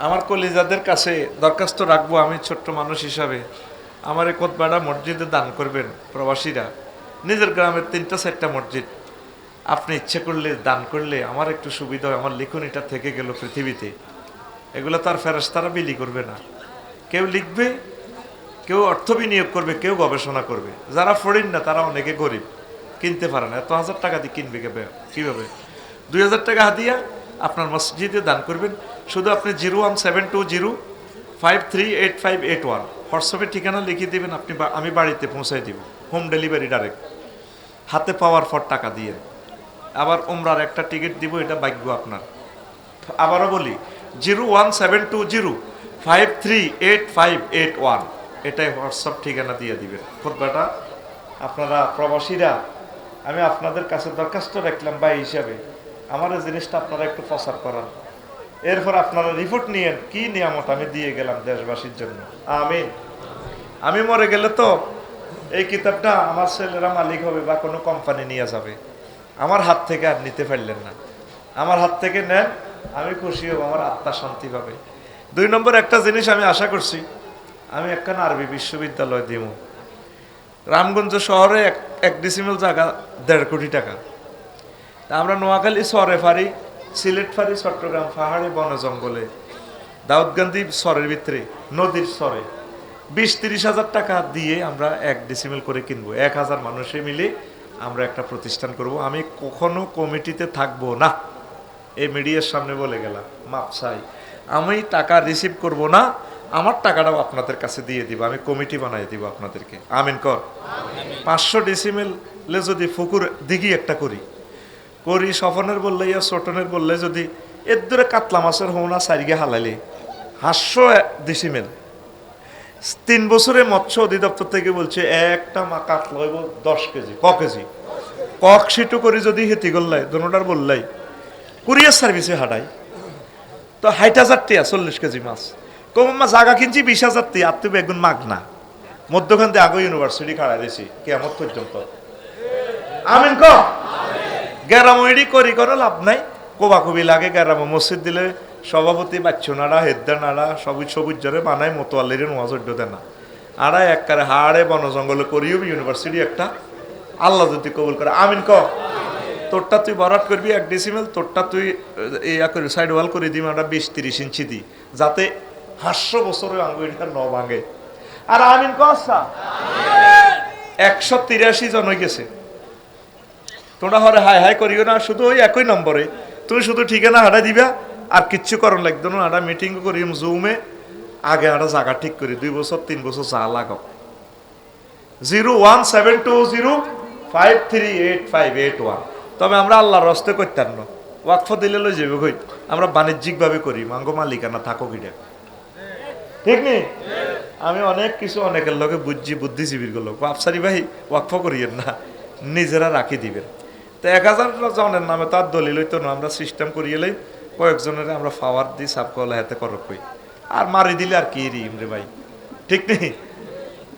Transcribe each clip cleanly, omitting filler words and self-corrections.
আমার কলিজাদের কাছে দরখাস্ত রাখবো, আমি ছোট্ট মানুষ হিসাবে আমার এই কোতবাড়া মসজিদে দান করবেন প্রবাসীরা। নিজের গ্রামের 3-4টা মসজিদ আপনি ইচ্ছে করলে দান করলে আমার একটু সুবিধা হয়। আমার লিখনিটা থেকে গেল পৃথিবীতে, এগুলো তার ফেরেশতারা বিলি করবে না। কেউ লিখবে, কেউ অর্থ বিনিয়োগ করবে, কেউ গবেষণা করবে। যারা ফড়িন না তারা অনেকে গরিব, কিনতে পারে না। এত 1000 টাকা দিয়ে কিনবে কীভাবে? 2000 টাকা হাতিয়া আপনার মসজিদে দান করবেন। শুধু আপনি 01720538581 হোয়াটসঅ্যাপে ঠিকানা লিখে দেবেন, আমি বাড়িতে পৌঁছাই দিব, হোম ডেলিভারি ডাইরেক্ট, হাতে পাওয়ার পর টাকা দিয়ে। আবার উমরার একটা টিকিট দিব, এটা ভাগ্য আপনার। আবারও বলি 01720538581 এটাই হোয়াটসঅ্যাপ ঠিকানা দিয়ে দিবেন। খুতবাটা আপনারা প্রবাসীরা, আমি আপনাদের কাছে দরখাস্ত রাখলাম ভাই হিসাবে, আমার এই জিনিসটা আপনারা একটু প্রচার করান। এরপর আপনারা রিপোর্ট নিয়েন কি নিয়ামত আমি দিয়ে গেলাম দেশবাসীর জন্য। আমিন। আমি মরে গেলে তো এই কিতাবটা আমার ছেলেরা মালিক হবে বা কোনো কোম্পানি নিয়ে যাবে, আমার হাত থেকে আর নিতে পারলেন না। আমার হাত থেকে নেন, আমি খুশি হব, আমার আত্মা শান্তি পাবে। 2 নম্বর একটা জিনিস আমি আশা করছি, আমি একখান আরবি বিশ্ববিদ্যালয় দিব রামগঞ্জ শহরে। 1 ডিসিমেল জায়গা 1.5 কোটি টাকা। তা আমরা নোয়াখালী শহরে ফারি, সিলেট ফারি, চট্টগ্রাম পাহাড়ে বনে জঙ্গলে, দাউদকান্দি শহরের ভিতরে নদীর শহরে 20-30 হাজার টাকা দিয়ে আমরা 1 ডিসিমেল করে কিনবো। 1000 মানুষে মিলে আমরা একটা প্রতিষ্ঠান করব। আমি কখনো কমিটিতে থাকবো না, এই মিডিয়ার সামনে বলে গেলাম, মাপ চাই। আমি টাকা রিসিভ করব না, আমার টাকাটাও আপনাদের কাছে দিয়ে দিব, আমি কমিটি বানাই দিব আপনাদেরকে। আমিন কর। 500 ডিসিমেলে যদি পুকুর দিঘি একটা করি, স্বপনের বললে ইয়া ছোটনের বললে যদি এর দূরে কাতলা মাছের হোনা সারিগে হালালে 500 ডিসিমেল, 3 বছরে মৎস্য অধিদপ্তর থেকে বলছে একটা মা কাতলা হইব 10 কেজি, কেজি কক সিটু করি যদি হেতি গল্লাই দোনোটার বললাই কুরিয়ার সার্ভিসে হাঁটাই তো 60,000 টিয়া 40 কেজি মাছ। কম মা জায়গা কিনছি 20,000 টিয়া, আর তুমি একদম মাগ না মধ্যখান দিয়ে আগে ইউনিভার্সিটি খাড়া দিয়েছি কেমন পর্যন্ত। আমিন ক। গ্যারামইডি করি করে লাভ নাই, কোবাকুবি লাগে। গ্যারাম মসজিদ দিলে সভাপতি বাচ্চু নাড়া হেদ্দা নাড়া সবুজ সবুজ জরে বানায়, মতোয়ালির নোয়াজর্য দেয় না। আড়া একবারে হাড়ে বন জঙ্গলে করিও ইউনিভার্সিটি একটা, আল্লাহ যদি কবুল করে। আমিন ক। তোরটা তুই বরাট করবি 1 ডিসিমেল, তোরটা তুই ইয়া করি সাইড ওয়াল করে দিবি আমরা 20-30 ইঞ্চি দিই, যাতে 500 বছরের আঙ্গুলটা ন ভাঙে। আর আমিন ক। 183 জন হয়ে গেছে। তোমরা হরে হাই হাই করিও না, শুধু ওই একই নম্বরে তুমি শুধু ঠিকানা হাঁটা দিবা, আর কিচ্ছু করণ লাগতো না। হাঁটা মিটিং করি জুমে, আগে হাঁটা জায়গা ঠিক করি 2 বছর 3 বছর যা লাগাও। 01720538581। তবে আমরা আল্লাহর রস্তে করতাম না, ওয়াকফ দিলে লই যাবে কই, আমরা বাণিজ্যিকভাবে করি, মাঙ্গো মালিকানা থাকো কিনা, ঠিক নেই? আমি অনেক কিছু অনেকের লোকে বুঝছি, বুদ্ধিজীবীর গুলো আফসারি ভাই ওয়াকফ করিয়েন না, নিজেরা রাখি দিবেন। তো 1000 জনের নামে তার দলিল হইতো না, আমরা সিস্টেম করিয়েলেই কয়েকজনের আমরা পাওয়ার দিই সাবকলা হাতে করক কই, আর মারি দিলে আর কি রিম রে ভাই, ঠিক নেই?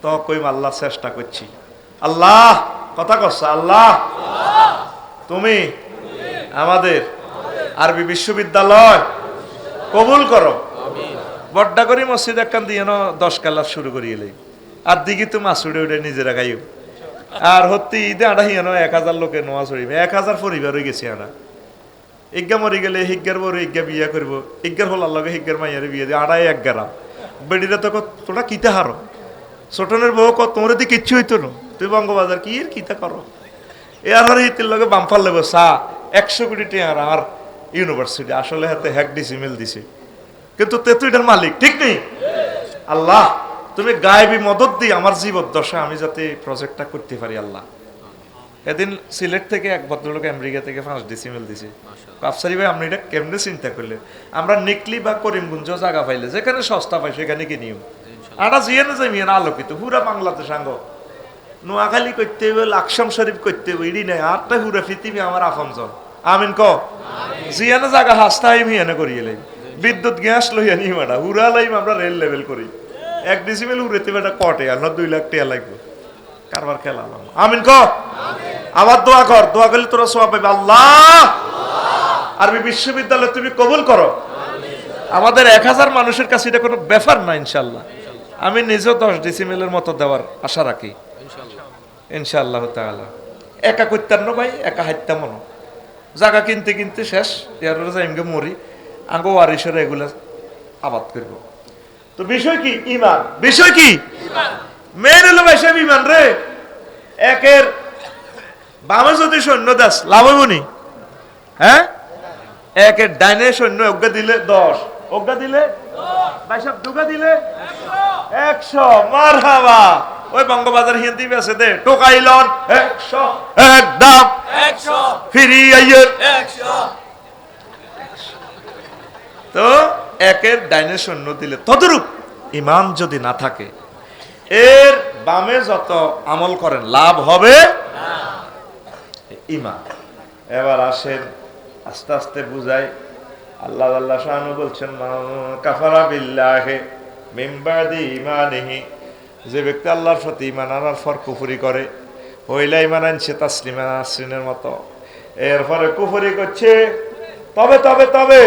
তো কই আল্লাহ চেষ্টা করছি। আল্লাহ কথা কচ্ছে, আল্লাহ তুমি আমাদের আরবি বিশ্ববিদ্যালয় কবুল করো। বড্ডা করি মসজিদ একখান দিয়ে 10 ক্লাস শুরু করিয়ে এলেই, আর দিঘি তো মাছ উড়ে উড়ে নিজেরা গাইও। আর হত্যি ঈদে আড়া হিয়ানো 1000 লোকে নোয়া চড়িবে, 1000 পরিবার হয়ে গেছে। আড়া ইজ্ঞা মরি গেলে হিজ্ঞার বড় ইজ্ঞা বিয়া করবো, ইজ্ঞার হলার লগে হিজ্ঞার মাইয়ারে বিয়ে দিয়ে আড়াই 1 গ্রাম বেডিরা তো তোরা কিতে হারো, ছোটনের বউ কত তোমরা দিয়ে কিচ্ছু হইতো না, তুই বঙ্গবাজার কি এর কিতা করো। এর হারে হিতির লগে বাম্পার লেবো চা 100 কোটি টাকা আর ইউনিভার্সিটি আসলে হাতে 1 ডিসিমেল দিছে, কিন্তু তেতুইটার মালিক, ঠিক নেই? আল্লাহ তুমি গায়েবী মদত দিয়ে আমার জীবদ্দশা আমি যাতে প্রজেক্টটা করতে পারি। আল্লাহ এদিন সিলেট থেকে এক ভদ্রলোক আমেরিকা থেকে 5 ডিসিমেল দিছে। আফসারি ভাই আপনি এটা কেমনে চিন্তা করলে? আমরা নিকলি বা করিমগঞ্জ জায়গা পাইলে যেখানে সস্তা পাই সেখানে কিনিও, আটা জিয়ে না যাই আলোকিত পুরা বাংলাদেশ আঙ্গ নোয়াখালী করতে হবে, লাকসাম শরীফ করতে হবে, ইডি নাই আটটা হুরা পৃথিবী আমার আপনজন। আমিন ক। জিয়ানা জায়গা হাসতা হিয়ানে করিয়ে লাই, বিদ্যুৎ গ্যাস লইয়া নি মাডা হুরা লাইম আমরা রেল লেভেল করি। 1 ডিসিমেল উড়েতে বেটা কটে আর 2 লাখ টাকা লাগবে, কারবার খেলা। আমিন ক। আবার দোয়া কর, দোয়া করলে তোরা সওয়াব পাবে। আল্লাহ আরবি বিশ্ববিদ্যালয় তুমি কবুল করো, আমাদের 1000 মানুষের কাছে এটা কোনো ব্যাপার না ইনশাল্লাহ। আমি নিজেও 10 ডিসিমেলের মতো দেওয়ার আশা রাখি ইনশাআল্লাহ তাআলা। একা করতাম না ভাই, একা হাইতাম মনো জায়গা কিনতে কিনতে শেষ, এর যাইমগে মরি, আঙ্গো ওয়ারিসের এগুলা আবাদ করব। তো বিষয় কি? ঈমান। বিষয় কি? মেন হলো ভাই সাহেব ঈমান রে। একের বামে যদি সৈন্য দাস লাভ হইব নি? হ্যাঁ, একের ডাইনে সৈন্য অজ্ঞা দিলে 10, অজ্ঞা দিলে ভাই সাহেব দুগা দিলে 100। মারহাবা। ওই বঙ্গবাজার হিন্দি আছে দে টোকাইলন 100 একদম 100 ফ্রি আইয়ের 100। তো একের ডাইনে সৈন্য দিলে তদরূপ ঈমান যদি না থাকে এর বামে যত আমল করেন লাভ হবে না। ঈমান। এবার আসেন আস্তে আস্তে বুঝাই। আল্লাহ আল্লাহ শানু বলছেন কাফারা বিল্লাহি মিন বাদি ঈমানিহি, যে ব্যক্তি আল্লাহর প্রতি ঈমান আনার পর কুফরি করে, হইলা ঈমান আনছে তাসলিমা নাসরিনের মতো, এরপরে কুফরি করছে। তবে তবে তবে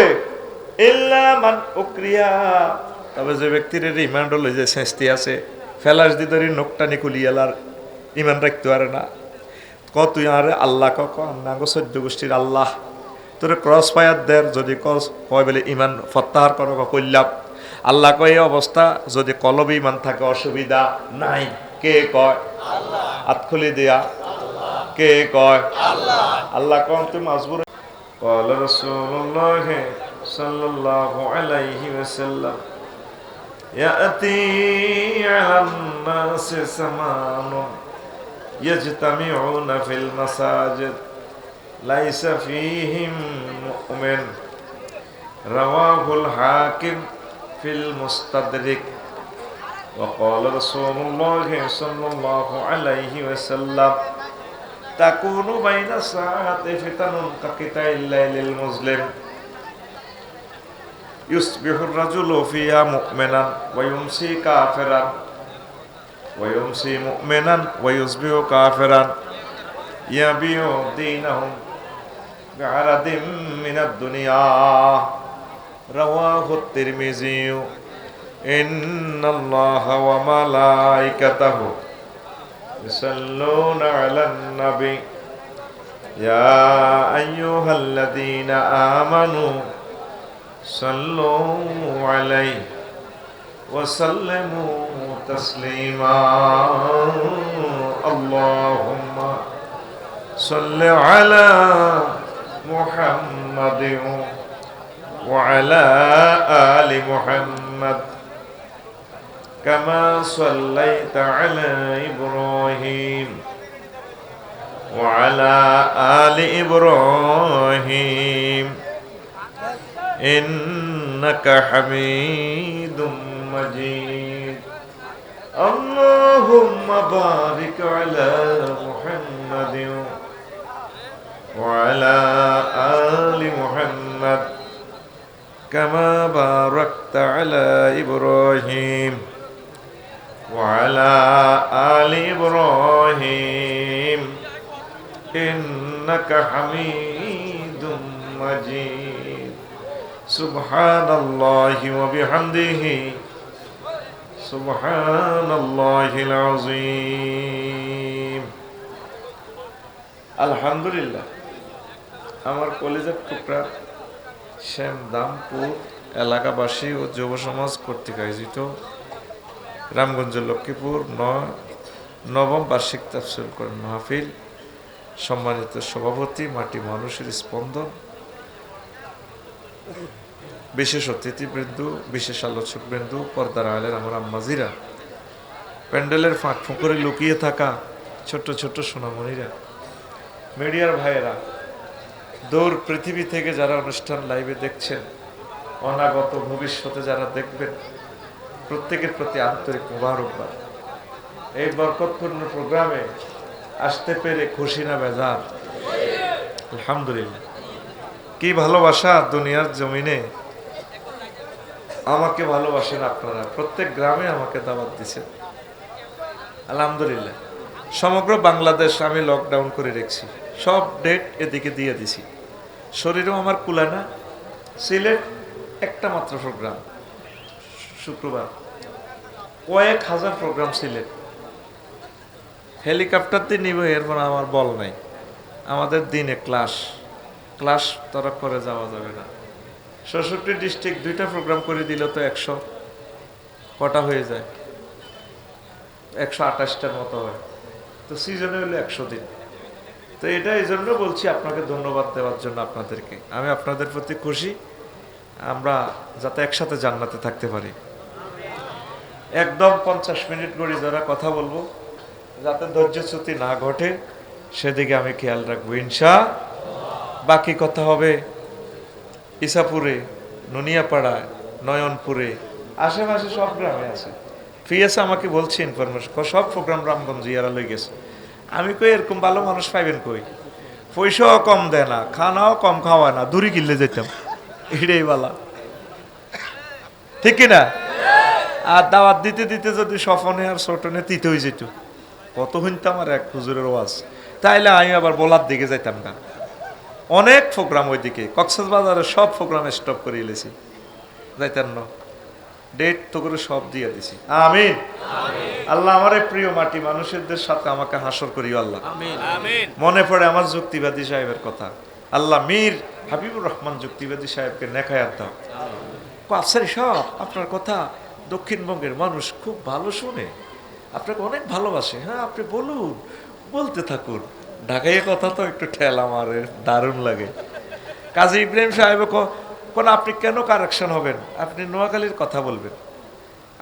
ইল্লা মান উকরিয়া, তবে যে ব্যক্তির ঈমান হলো যে শাস্তি আছে, ফেলাস দি ধরি নোকটানি কুলিয়ালার ঈমান রাখতে পারে না। তুই আরে আল্লাহ নাগো 14 গোষ্ঠীর আল্লাহ তোরে ক্রস ফায়ার দের, যদি ক্রস হয় বলে ঈমান প্রত্যাহার করো কইলাম। আল্লাহ কয় এই অবস্থা যদি কলবে ঈমান থাকে অসুবিধা নাই। কে কয়? আল্লাহ। হাত খুলে দেয়া কে কয়? আল্লাহ। আল্লাহ কোন তুমি মাজবুর। قال رسول الله صلى الله عليه وسلم يأتي على الناس زمان يجتمعون في المساجد ليس فيهم مؤمن رواه الحاكم في المستدرك وقال رسول الله صلى الله عليه وسلم تكون بين الساعات فتن كقطع الليل المظلم يصبح الرجل فيها مؤمنا ويمسي كافرا ويمسي مؤمنا ويصبح كافرا يبيع دينهم بعرض من الدنيا رواه الترمذي إن الله وملائكته يصلون على النبي يا أيها الذين آمنوا صلوا عليه وسلموا تسليما اللهم صل على محمد وعلى آل محمد كما صليت على إبراهيم وعلى آل إبراهيم إنك حميد مجيد اللهم بارك على محمد وعلى آل محمد كما باركت على إبراهيم وعلى آل إبراهيم إنك حميد مجيد سبحان الله وبحمده سبحان الله العظيم الحمد لله আমার কলেজের টুকরা শ্যামদামপুর এলাকাবাসী ও যুব সমাজ কর্তৃক আয়োজিত রামগঞ্জ লক্ষ্মীপুর নবম বার্ষিক তাফসীর কোরআন মাহফিল সম্মানিত সভাপতি মাটি মানুষের স্পন্দন, বিশেষ অতিথিবৃন্দ, বিশেষ আলোচকবৃন্দ, পর্দার আলের আমার আম্মাজিরা, প্যান্ডেলের ফাঁক ফুঁকরে লুকিয়ে থাকা ছোট্ট ছোট্ট সোনামণিরা, মিডিয়ার ভাইয়েরা, দূর পৃথিবী থেকে যারা অনুষ্ঠান লাইভে দেখছেন, অনাগত ভবিষ্যতে যারা দেখবেন, প্রত্যেকের প্রতি আন্তরিক মোবারকবাদ। এই বরকতপূর্ণ প্রোগ্রামে আসতে পেরে খুশি না বেজার? আলহামদুলিল্লাহ। কি ভালোবাসা দুনিয়ার জমিনে। আমাকে ভালোবাসেন আপনারা, প্রত্যেক গ্রামে আমাকে দাওয়াত দিচ্ছেন, আলহামদুলিল্লাহ। সমগ্র বাংলাদেশ আমি লকডাউন করে রেখেছি, সব ডেট এদিকে দিয়ে দিছি। শরীরও আমার কুলানা। সিলেট একটা মাত্র প্রোগ্রাম শুক্রবার, কয়েক হাজার প্রোগ্রাম সিলেট। হেলিকপ্টার দিয়ে নিব, এরপর আমার বল নাই। আমাদের দিনে ক্লাস তরক করে যাওয়া যাবে না। ৬৬ ডিস্ট্রিক্ট 2টা প্রোগ্রাম করে দিল তো 100 কটা হয়ে যায়? 128টার মতো হয়। তো সিজনে হলো 100 দিন। তো এটা এই জন্য বলছি, আপনাকে ধন্যবাদ দেওয়ার জন্য আপনাদেরকে। আমি আপনাদের প্রতি খুশি, আমরা যাতে একসাথে জান্নাতে থাকতে পারি। একদম 50 মিনিট করে যারা কথা বলবো, যাতে ধৈর্যচ্যুতি না ঘটে সেদিকে আমি খেয়াল রাখবো বাকি কথা হবে ইসাপুরে, নুনিয়াপাড়ায়, নয়নপুরে, আশেপাশে সব গ্রামে আছে। ফিএসে আমাকে বলছে ইনফরমেশন, সব প্রোগ্রাম রামগঞ্জ ইয়ারা লই গেছে। আমি কই এরকম ভালো মানুষ পাইবেন কই? পয়সাও কম দেয় না, খানাও কম খাওয়ায় না, দূরে কিনলে যেতাম, এটাই বালা, ঠিক কিনা? আর দাওয়াত দিতে দিতে যদি সফনে আর ছোটনে তিতে হয়ে যেত, কত শুনতাম আর এক হুজুরের ওয়াজ। তাইলে আমি আবার বলার দিকে যাইতাম না। অনেক প্রোগ্রাম ওইদিকে, কক্সবাজারে সব প্রোগ্রাম স্টপ করে এলেছি, যাইতেন না, ডেট তো করে সব দিয়ে দিছি। আমিন। আল্লাহ আমার এই প্রিয় মাটি মানুষদের সাথে আমাকে হাসর করিও আল্লাহ। মনে পড়ে আমার যুক্তিবাদী সাহেবের কথা, আল্লাহ মীর হাবিবুর রহমান যুক্তিবাদী সাহেবকে নেখায়াত দাও। আফসার সব আপনার কথা দক্ষিণবঙ্গের মানুষ খুব ভালো শুনে, আপনাকে অনেক ভালোবাসে। হ্যাঁ, আপনি বলুন, বলতে থাকুন। ঢাকাইয়া কথা তো একটু ঠেলা মারে, দারুণ লাগে। কাজী ইব্রাহিম সাহেব কোন আপনি কেন কারেকশন হবেন, আপনি নোয়াখালীর কথা বলবেন,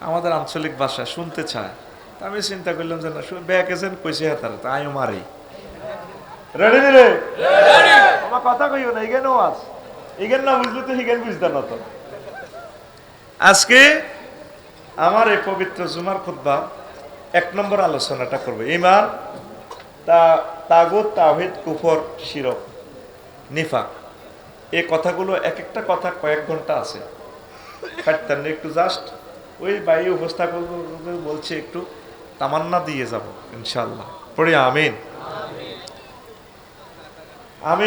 আমাদের আঞ্চলিক ভাষা শুনতে চায়। আমি চিন্তা করলাম যে না, ব্যাক এজেন্ট কইছে হ্যাঁ, তারা তো আমিও মারি। রেডি দিলে আমার কথা কইও না, ইগেন ওয়াজ ইগেন না বুঝলে তো হিগেন বুঝতে না। তো আজকে আমার এই পবিত্র জুমার খুতবা 1 নম্বর আলোচনাটা করবে ঈমান, তাগুত, তাওহীদ, কুফর, শিরক, নিফাক। এই কথাগুলো এক একটা কথা কয়েক ঘন্টা আছে, পারতেন না একটু জাস্ট ওই বাইরে উপস্থাপন বলছে একটু তামান্না দিয়ে যাব ইনশাআল্লাহ। পড়ি আমিন।